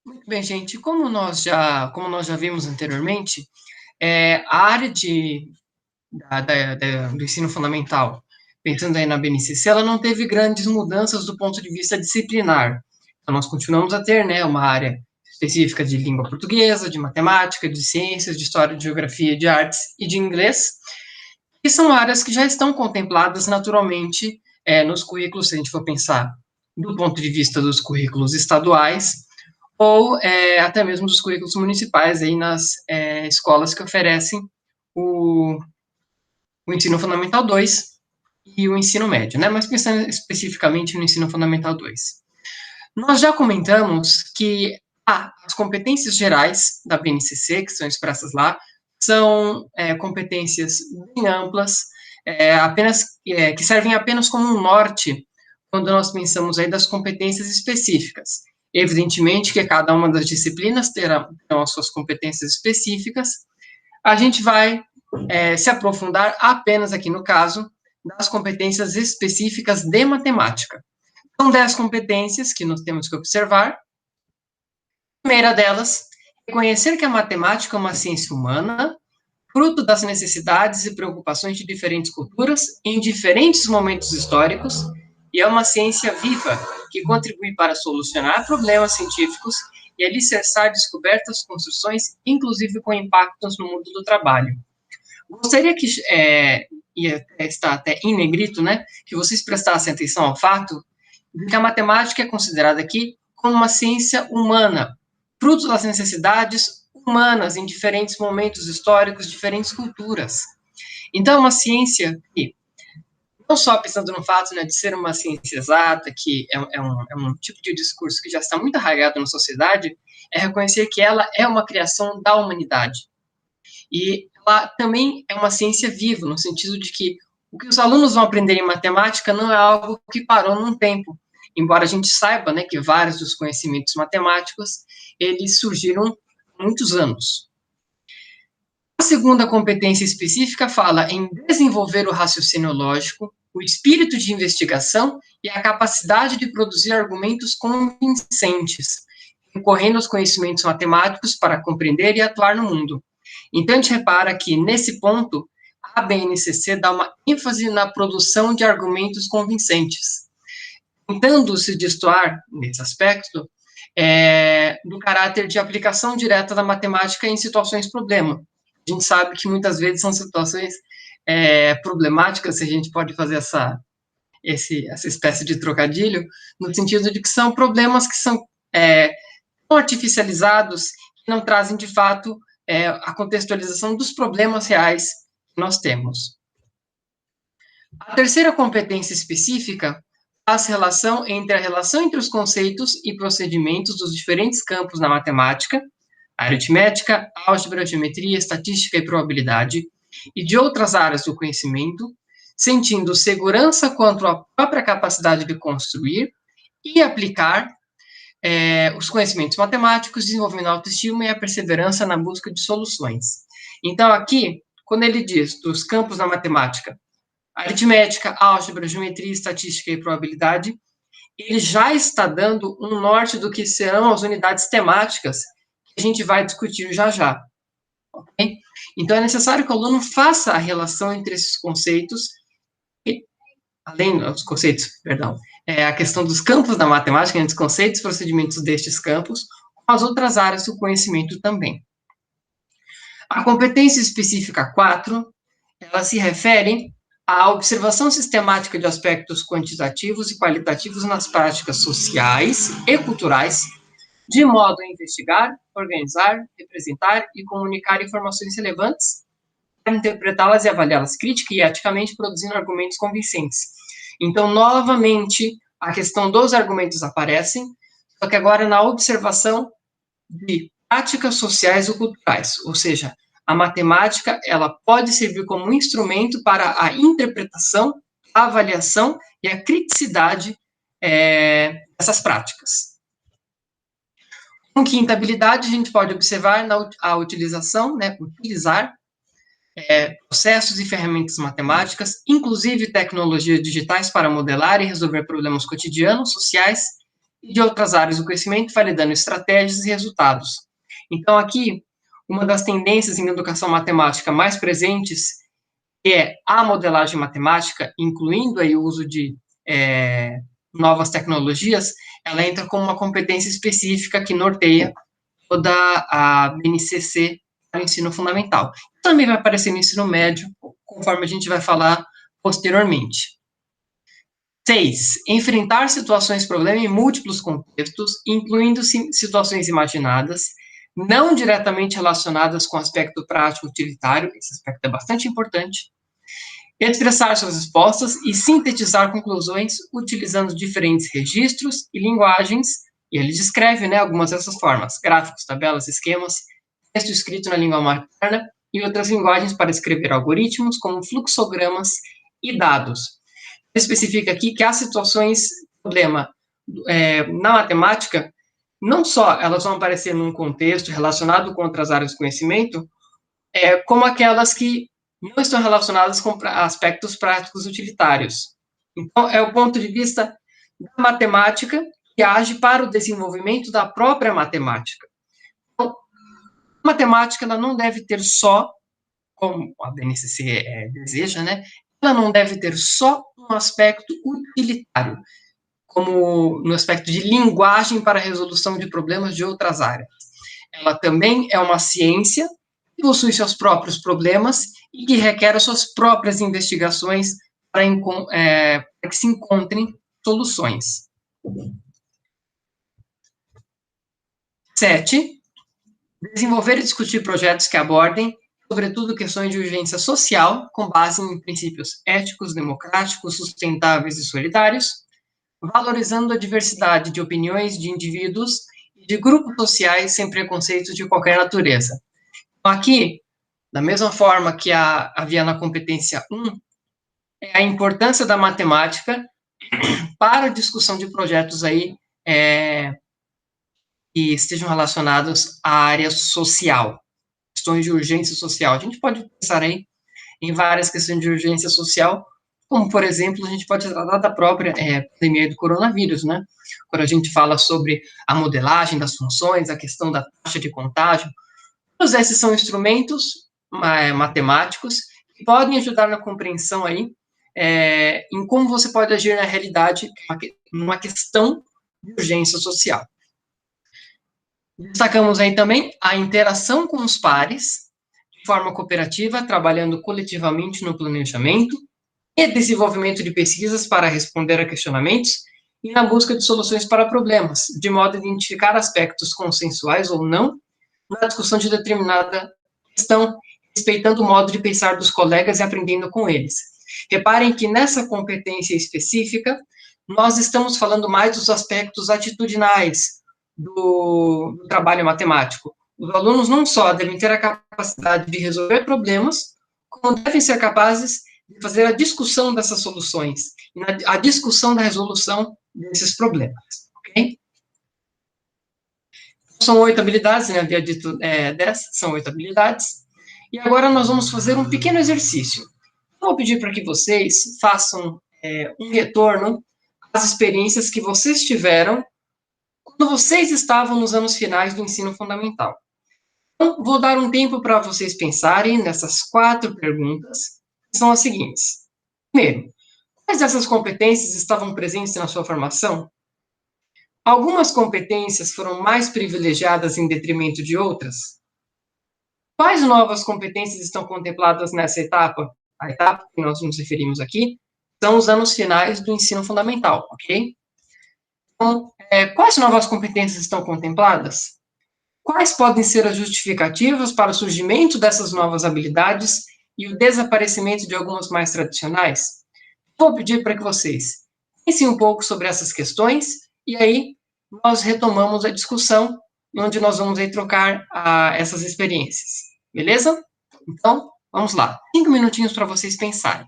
Muito bem, gente. Como nós já vimos anteriormente, a área do ensino fundamental, pensando aí na BNCC, ela não teve grandes mudanças do ponto de vista disciplinar. Então, nós continuamos a ter, né, uma área específica de língua portuguesa, de matemática, de ciências, de história, de geografia, de artes e de inglês, que são áreas que já estão contempladas naturalmente nos currículos, se a gente for pensar do ponto de vista dos currículos estaduais, ou até mesmo dos currículos municipais aí nas escolas que oferecem o, o ensino fundamental 2 e o ensino médio, né? Mas pensando especificamente no ensino fundamental 2. Nós já comentamos que as competências gerais da BNCC, que são expressas lá, são competências bem amplas, que servem apenas como um norte quando nós pensamos aí das competências específicas. Evidentemente que cada uma das disciplinas terão as suas competências específicas. A gente vai se aprofundar apenas aqui no caso das competências específicas de matemática. São 10 competências que nós temos que observar. A primeira delas, reconhecer que a matemática é uma ciência humana, fruto das necessidades e preocupações de diferentes culturas em diferentes momentos históricos, e é uma ciência viva que contribui para solucionar problemas científicos e alicerçar descobertas, construções, inclusive com impactos no mundo do trabalho. Gostaria que, está até em negrito, né, que vocês prestassem atenção ao fato de que a matemática é considerada aqui como uma ciência humana, fruto das necessidades humanas em diferentes momentos históricos, diferentes culturas. Então, é uma ciência que, não só pensando no fato, né, de ser uma ciência exata, que é um tipo de discurso que já está muito arraigado na sociedade, é reconhecer que ela é uma criação da humanidade. E ela também é uma ciência viva, no sentido de que o que os alunos vão aprender em matemática não é algo que parou num tempo, embora a gente saiba, né, que vários dos conhecimentos matemáticos, eles surgiram há muitos anos. A segunda competência específica fala em desenvolver o raciocínio lógico, o espírito de investigação e a capacidade de produzir argumentos convincentes, recorrendo aos conhecimentos matemáticos para compreender e atuar no mundo. Então, a gente repara que, nesse ponto, a BNCC dá uma ênfase na produção de argumentos convincentes, tentando se destoar, nesse aspecto, do caráter de aplicação direta da matemática em situações problema. A gente sabe que muitas vezes são situações problemáticas, se a gente pode fazer essa espécie de trocadilho, no sentido de que são problemas que são tão artificializados, que não trazem, de fato, a contextualização dos problemas reais que nós temos. A terceira competência específica faz a relação entre os conceitos e procedimentos dos diferentes campos na matemática, aritmética, álgebra, geometria, estatística e probabilidade, e de outras áreas do conhecimento, sentindo segurança quanto à própria capacidade de construir e aplicar os conhecimentos matemáticos, desenvolvendo a autoestima e a perseverança na busca de soluções. Então, aqui, quando ele diz dos campos da matemática, aritmética, álgebra, geometria, estatística e probabilidade, ele já está dando um norte do que serão as unidades temáticas que a gente vai discutir já já. Okay? Então, é necessário que o aluno faça a relação entre esses conceitos, além dos conceitos, perdão, a questão dos campos da matemática, entre os conceitos e procedimentos destes campos, com as outras áreas do conhecimento também. A competência específica 4, ela se refere à observação sistemática de aspectos quantitativos e qualitativos nas práticas sociais e culturais, de modo a investigar, organizar, representar e comunicar informações relevantes, para interpretá-las e avaliá-las crítica e eticamente, produzindo argumentos convincentes. Então, novamente, a questão dos argumentos aparecem, só que agora na observação de práticas sociais ou culturais, ou seja, a matemática, ela pode servir como um instrumento para a interpretação, a avaliação e a criticidade dessas práticas. Com quinta habilidade, a gente pode observar a utilização, né, utilizar processos e ferramentas matemáticas, inclusive tecnologias digitais para modelar e resolver problemas cotidianos, sociais e de outras áreas do conhecimento, validando estratégias e resultados. Então, aqui, uma das tendências em educação matemática mais presentes é a modelagem matemática, incluindo aí o uso de novas tecnologias, ela entra como uma competência específica que norteia toda a BNCC para o ensino fundamental. Também vai aparecer no ensino médio, conforme a gente vai falar posteriormente. 6. Enfrentar situações problema em múltiplos contextos, incluindo situações imaginadas, não diretamente relacionadas com o aspecto prático utilitário, esse aspecto é bastante importante. Expressar suas respostas e sintetizar conclusões utilizando diferentes registros e linguagens, e ele descreve, né, algumas dessas formas: gráficos, tabelas, esquemas, texto escrito na língua materna e outras linguagens para escrever algoritmos, como fluxogramas e dados. Ele especifica aqui que as situações problema na matemática, não só elas vão aparecer num contexto relacionado com outras áreas do conhecimento, como aquelas que não estão relacionadas com aspectos práticos utilitários. Então, é o ponto de vista da matemática que age para o desenvolvimento da própria matemática. Então, a matemática ela não deve ter só, como a BNCC deseja, né? Ela não deve ter só um aspecto utilitário, como no aspecto de linguagem para a resolução de problemas de outras áreas. Ela também é uma ciência que possui seus próprios problemas e que requer as suas próprias investigações para que se encontrem soluções. 7. Desenvolver e discutir projetos que abordem, sobretudo, questões de urgência social, com base em princípios éticos, democráticos, sustentáveis e solidários, valorizando a diversidade de opiniões de indivíduos e de grupos sociais sem preconceitos de qualquer natureza. Aqui, da mesma forma que havia na competência 1, é a importância da matemática para a discussão de projetos aí que estejam relacionados à área social, questões de urgência social. A gente pode pensar aí em várias questões de urgência social, como, por exemplo, a gente pode tratar da própria pandemia do coronavírus, né? Quando a gente fala sobre a modelagem das funções, a questão da taxa de contágio, todos esses são instrumentos matemáticos que podem ajudar na compreensão aí em como você pode agir na realidade numa questão de urgência social. Destacamos aí também a interação com os pares, de forma cooperativa, trabalhando coletivamente no planejamento e desenvolvimento de pesquisas para responder a questionamentos e na busca de soluções para problemas, de modo a identificar aspectos consensuais ou não na discussão de determinada questão, respeitando o modo de pensar dos colegas e aprendendo com eles. Reparem que nessa competência específica, nós estamos falando mais dos aspectos atitudinais do trabalho matemático. Os alunos não só devem ter a capacidade de resolver problemas, como devem ser capazes de fazer a discussão dessas soluções, a discussão da resolução desses problemas, ok? São 8 habilidades, né? Havia dito 10, são 8 habilidades. E agora nós vamos fazer um pequeno exercício. Vou pedir para que vocês façam um retorno às experiências que vocês tiveram quando vocês estavam nos anos finais do ensino fundamental. Então, vou dar um tempo para vocês pensarem nessas 4 perguntas, que são as seguintes. Primeiro, quais dessas competências estavam presentes na sua formação? Algumas competências foram mais privilegiadas em detrimento de outras? Quais novas competências estão contempladas nessa etapa? A etapa que nós nos referimos aqui são os anos finais do ensino fundamental, ok? Então, quais novas competências estão contempladas? Quais podem ser as justificativas para o surgimento dessas novas habilidades e o desaparecimento de algumas mais tradicionais? Vou pedir para que vocês pensem um pouco sobre essas questões e aí nós retomamos a discussão, onde nós vamos aí trocar essas experiências. Beleza? Então, vamos lá. 5 minutinhos para vocês pensarem.